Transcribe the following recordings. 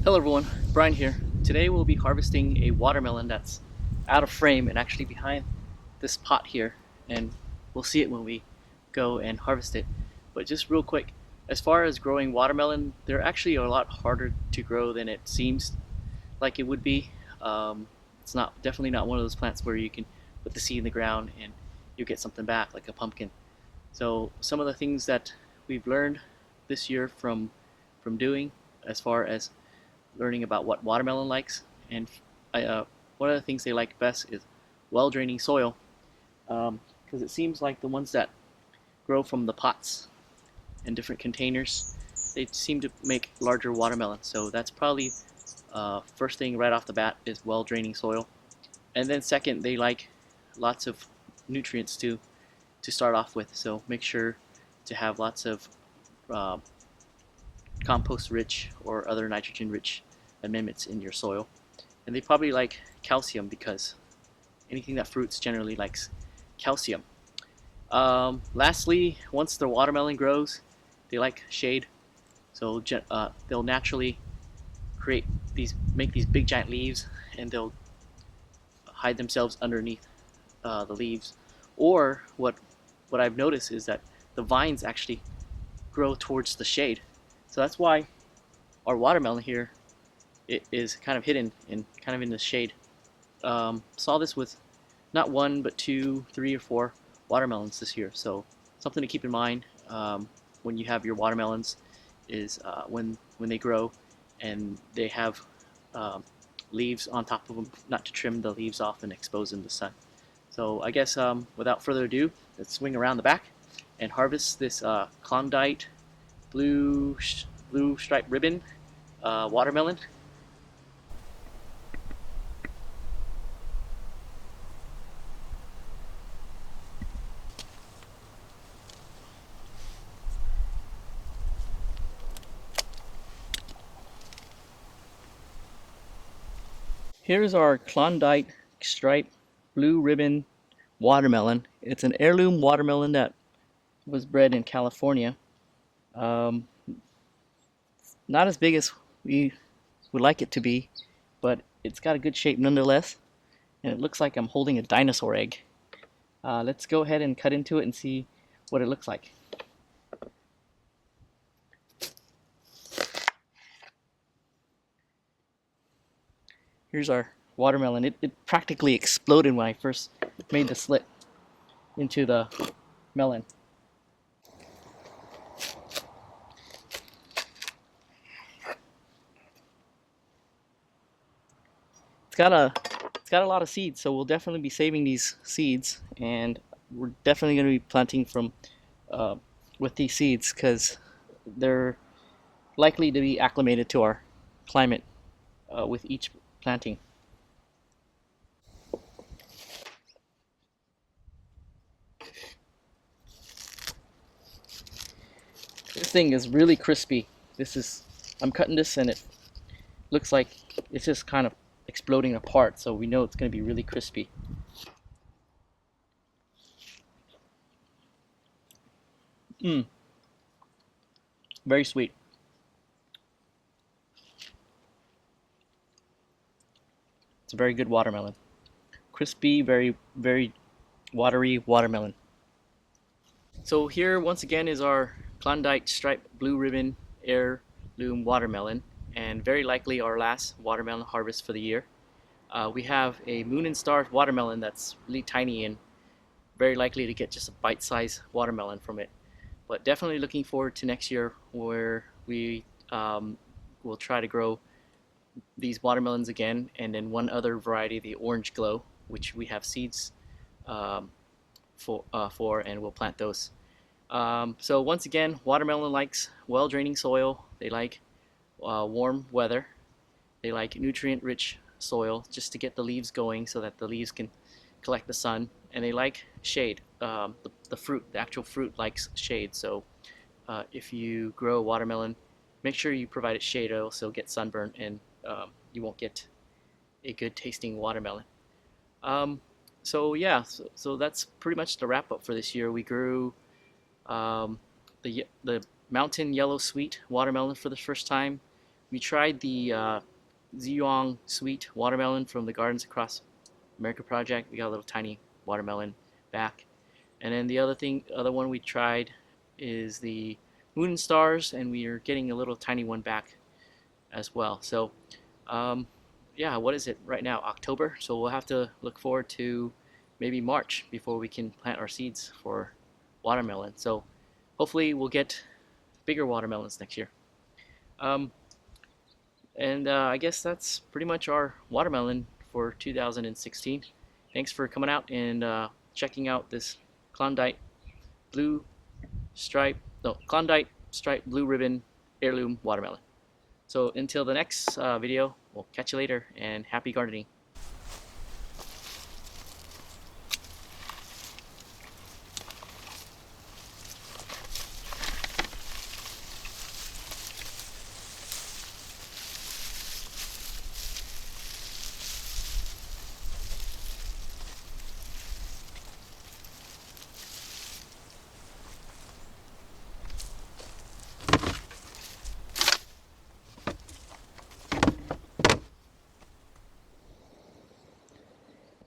Hello everyone, Brian here. Today we'll be harvesting a watermelon that's out of frame and actually behind this pot here, and we'll see it when we go and harvest it. But just real quick, as far as growing watermelon, they're actually a lot harder to grow than it seems like it would be. It's not definitely not one of those plants where you can put the seed in the ground and you get something back like a pumpkin. So some of the things that we've learned this year from doing as far as learning about what watermelon likes, and one of the things they like best is well-draining soil, because it seems like the ones that grow from the pots and different containers, they seem to make larger watermelons. So that's probably first thing right off the bat is well-draining soil, and then second, they like lots of nutrients to start off with. So make sure to have lots of uh, compost-rich or other nitrogen-rich amendments in your soil. And they probably like calcium because anything that fruits generally likes calcium. Lastly, once the watermelon grows, they like shade, so they'll naturally make these big giant leaves, and they'll hide themselves underneath the leaves. Or what I've noticed is that the vines actually grow towards the shade, so that's why our watermelon here, it is kind of hidden and kind of in the shade. Saw this with not one but two, three, or four watermelons this year. So something to keep in mind when you have your watermelons is when they grow and they have leaves on top of them, not to trim the leaves off and expose them to the sun. So I guess without further ado, let's swing around the back and harvest this Klondike blue striped ribbon watermelon. Here's our Klondike striped blue ribbon watermelon. It's an heirloom watermelon that was bred in California. Um, Not as big as we would like it to be, but it's got a good shape nonetheless. And it looks like I'm holding a dinosaur egg. Let's go ahead and cut into it and see what it looks like. Here's our watermelon. It practically exploded when I first made the slit into the melon. It's got a lot of seeds, so we'll definitely be saving these seeds, and we're definitely going to be planting from with these seeds because they're likely to be acclimated to our climate with each planting. This thing is really crispy. I'm cutting this and it looks like it's just kind of exploding apart, so we know it's going to be really crispy. Mmm, very sweet. It's a very good watermelon. Crispy, very watery watermelon. So here once again is our Klondike striped blue ribbon heirloom watermelon, and very likely our last watermelon harvest for the year. We have a moon and star watermelon that's really tiny and very likely to get just a bite-sized watermelon from it. But definitely looking forward to next year where we will try to grow these watermelons again, and then one other variety, the orange glow, which we have seeds for, and we'll plant those. So once again, watermelon likes well-draining soil. They like warm weather. They like nutrient-rich soil just to get the leaves going so that the leaves can collect the sun. And they like shade. The fruit, the actual fruit, likes shade. So if you grow a watermelon, make sure you provide it shade, or else it'll get sunburned and you won't get a good tasting watermelon. So yeah, so that's pretty much the wrap up for this year. We grew the mountain yellow sweet watermelon for the first time. We tried the Ziyong Sweet watermelon from the Gardens Across America project. We got a little tiny watermelon back. And then the other one we tried is the Moon and Stars, and we are getting a little tiny one back as well. So, yeah, what is it right now? October. So we'll have to look forward to maybe March before we can plant our seeds for watermelon. So hopefully we'll get bigger watermelons next year. Um, and I guess that's pretty much our watermelon for 2016. Thanks for coming out and checking out this Klondike blue Klondike stripe blue ribbon heirloom watermelon. So until the next video, we'll catch you later, and happy gardening.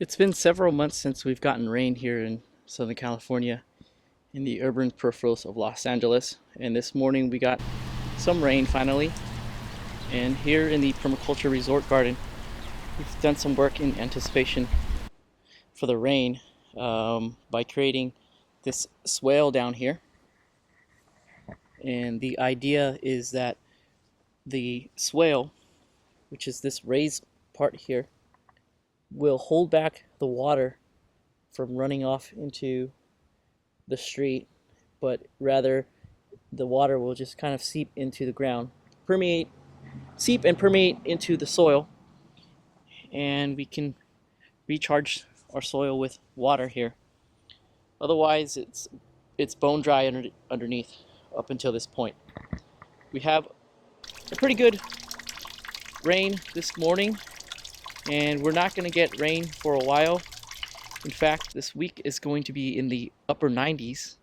It's been several months since we've gotten rain here in Southern California, in the urban peripherals of Los Angeles, and this morning we got some rain finally. And here in the permaculture resort garden, we've done some work in anticipation for the rain by creating this swale down here. And the idea is that the swale, which is this raised part here, will hold back the water from running off into the street, but rather the water will just kind of seep into the ground, seep and permeate into the soil, and we can recharge our soil with water here. Otherwise, it's bone dry underneath up until this point. We have a pretty good rain this morning, and we're not going to get rain for a while. In fact, this week is going to be in the upper 90s,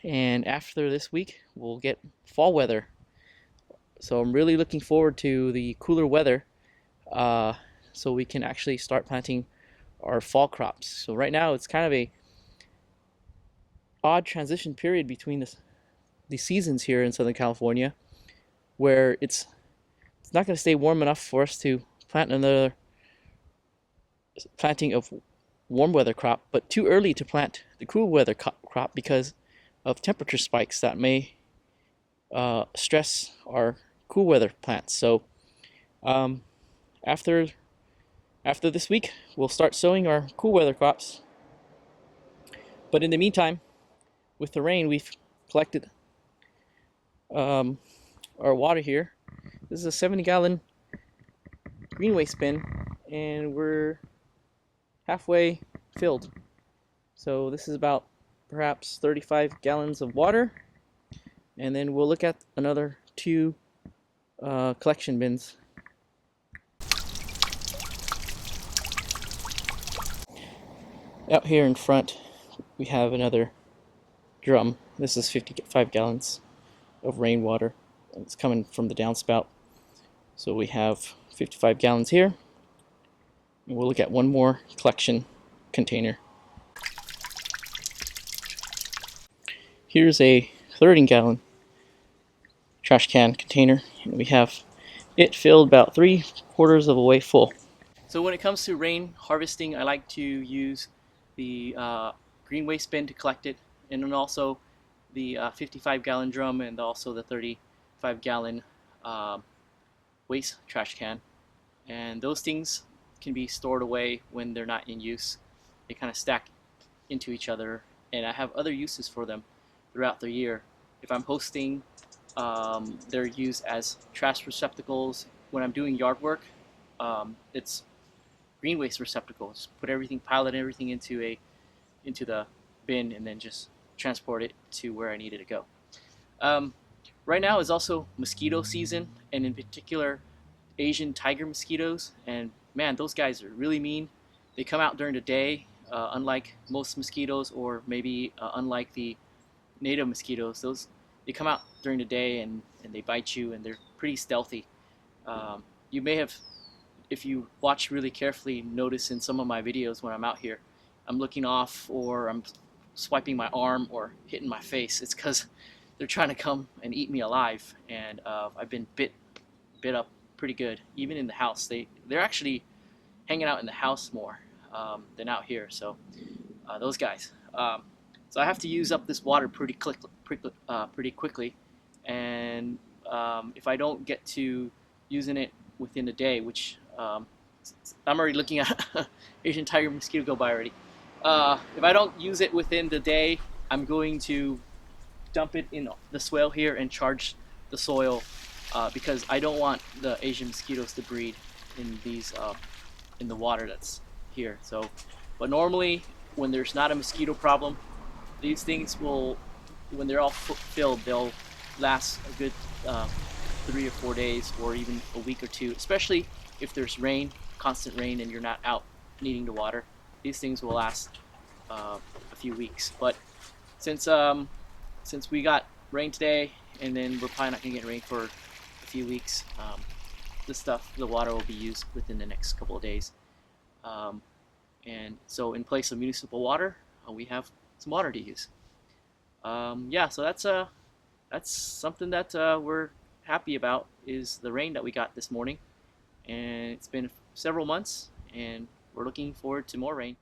and after this week we'll get fall weather. So I'm really looking forward to the cooler weather so we can actually start planting our fall crops. So right now it's kind of a odd transition period between the seasons here in Southern California, where it's not going to stay warm enough for us to plant another planting of warm weather crop, but too early to plant the cool weather crop because of temperature spikes that may stress our cool weather plants. So after this week we'll start sowing our cool weather crops, but in the meantime, with the rain, we've collected our water here. This is a 70-gallon green waste bin, and we're halfway filled. So this is about perhaps 35 gallons of water, and then we'll look at another 2 collection bins. Out here in front we have another drum. This is 55 gallons of rainwater. It's coming from the downspout. So we have 55 gallons here. And we'll look at one more collection container. Here's a 30-gallon trash can container, and we have it filled about 3/4 of the way full. So when it comes to rain harvesting, I like to use the green waste bin to collect it, and then also the 55-gallon drum, and also the 35-gallon waste trash can. And those things can be stored away when they're not in use. They kind of stack into each other, and I have other uses for them throughout the year. If I'm hosting, they're used as trash receptacles. When I'm doing yard work, it's green waste receptacles. Pile everything into the bin, and then just transport it to where I need it to go. Right now is also mosquito season, and in particular Asian tiger mosquitoes, and man, those guys are really mean. They come out during the day, unlike most mosquitoes, or maybe unlike the native mosquitoes. They come out during the day and they bite you, and they're pretty stealthy. You may have, if you watch really carefully, notice in some of my videos when I'm out here, I'm looking off or I'm swiping my arm or hitting my face. It's because they're trying to come and eat me alive, and I've been bit up pretty good. Even in the house, they're actually hanging out in the house more than out here. So those guys. So I have to use up this water pretty quickly, and if I don't get to using it within a day, which I'm already looking at Asian tiger mosquito go by already. If I don't use it within the day, I'm going to dump it in the swale here and charge the soil because I don't want the Asian mosquitoes to breed in these in the water that's here. So, but normally when there's not a mosquito problem, these things will, when they're all filled, they'll last a good 3 or 4 days, or even a week or two. Especially if there's rain, constant rain, and you're not out needing to water. These things will last a few weeks. But since since we got rain today, and then we're probably not gonna get rain for a few weeks, the water will be used within the next couple of days. Um, and so in place of municipal water, we have some water to use. Yeah, so that's something that we're happy about, is the rain that we got this morning, and it's been several months, and we're looking forward to more rain.